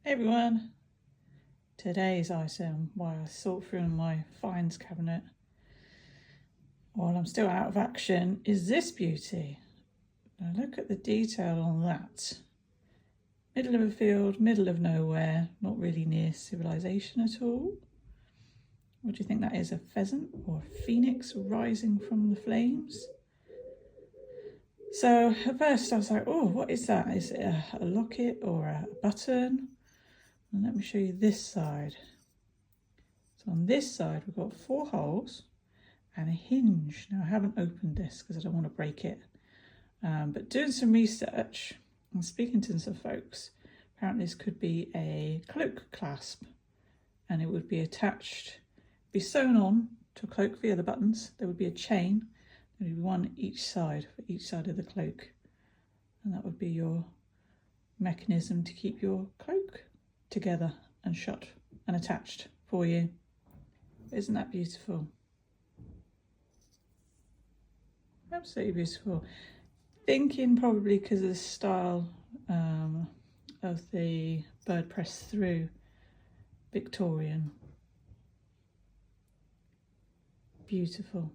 Hey everyone, today's item, while I sort through my finds cabinet while I'm still out of action, is this beauty. Now look at the detail on that. Middle of a field, middle of nowhere, not really near civilization at all. What do you think that is, a pheasant or a phoenix rising from the flames? So at first I was like, oh, what is that? Is it a locket or a button? And let me show you this side. So on this side we've got 4 holes and a hinge. Now I haven't opened this because I don't want to break it, but doing some research and speaking to some folks, apparently this could be a cloak clasp, and it would be attached, be sewn on to a cloak via the buttons. There would be a chain, there would be one each side for each side of the cloak, and that would be your mechanism to keep your cloak together and shut and attached for you. Isn't that beautiful? Absolutely beautiful. Thinking probably because of the style of the bird pressed through, Victorian. Beautiful.